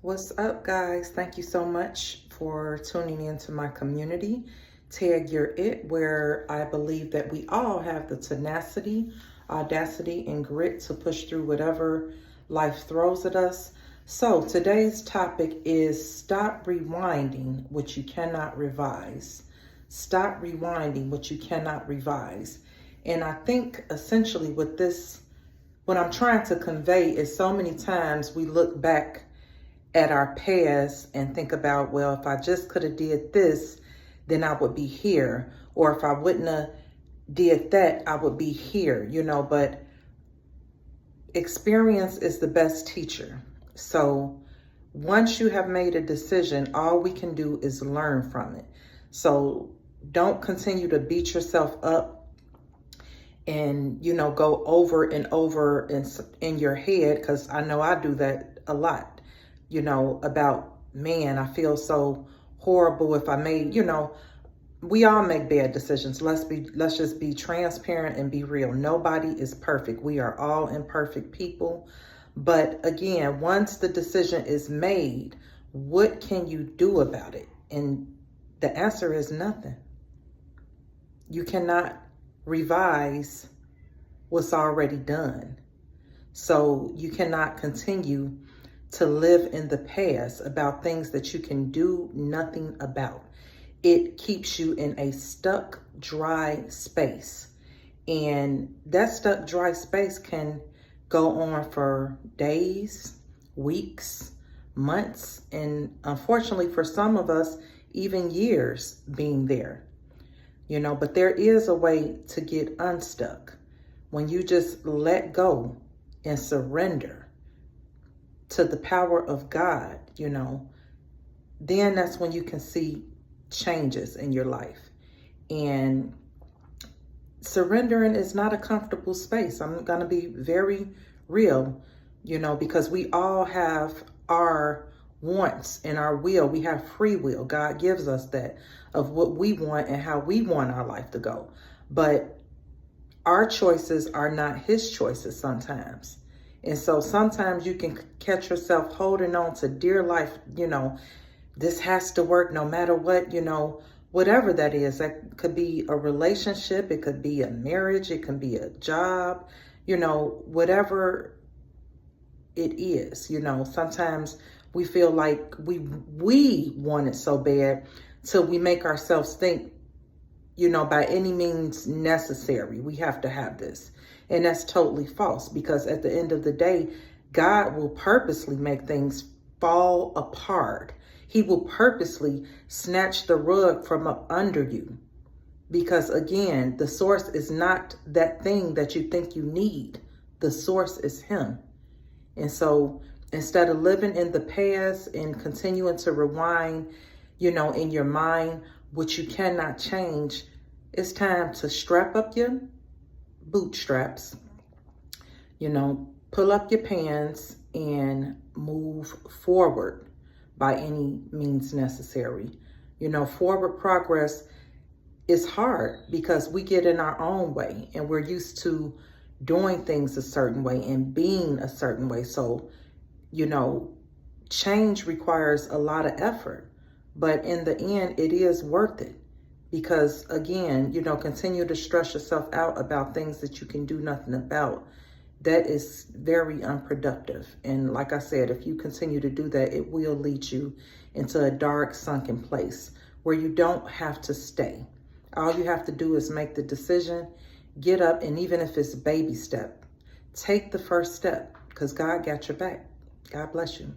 What's up, guys? Thank you so much for tuning into my community, Tag Your It, where I believe that we all have the tenacity, audacity, and grit to push through whatever life throws at us. So today's topic is stop rewinding what you cannot revise. Stop rewinding what you cannot revise. And I think essentially what I'm trying to convey is so many times we look back at our past and think about, well, if I just could have did this, then I would be here. Or if I wouldn't have did that, I would be here, but experience is the best teacher. So once you have made a decision, all we can do is learn from it. So don't continue to beat yourself up and, go over and over in your head, because I know I do that a lot. About, man, I feel so horrible if I made, we all make bad decisions. Let's just be transparent and be real. Nobody is perfect. We are all imperfect people. But again, once the decision is made, what can you do about it? And the answer is nothing. You cannot revise what's already done. So you cannot continue to live in the past about things that you can do nothing about. It keeps you in a stuck, dry space. And that stuck, dry space can go on for days, weeks, months, and unfortunately for some of us, even years being there. But there is a way to get unstuck. When you just let go and surrender to the power of God, then that's when you can see changes in your life. And surrendering is not a comfortable space. I'm going to be very real, because we all have our wants and our will. We have free will. God gives us that of what we want and how we want our life to go. But our choices are not His choices sometimes. And so sometimes you can catch yourself holding on to dear life, this has to work no matter what, whatever that is. That could be a relationship, it could be a marriage, it can be a job, whatever it is. Sometimes we feel like we want it so bad till we make ourselves think, by any means necessary, we have to have this. And that's totally false, because at the end of the day, God will purposely make things fall apart. He will purposely snatch the rug from up under you. Because again, the source is not that thing that you think you need. The source is Him. And so instead of living in the past and continuing to rewind, in your mind, which you cannot change, it's time to strap up your bootstraps, pull up your pants and move forward by any means necessary. Forward progress is hard because we get in our own way and we're used to doing things a certain way and being a certain way. So, change requires a lot of effort, but in the end, it is worth it. Because again, continue to stress yourself out about things that you can do nothing about. That is very unproductive. And like I said, if you continue to do that, it will lead you into a dark, sunken place where you don't have to stay. All you have to do is make the decision, get up, and even if it's baby step, take the first step, because God got your back. God bless you.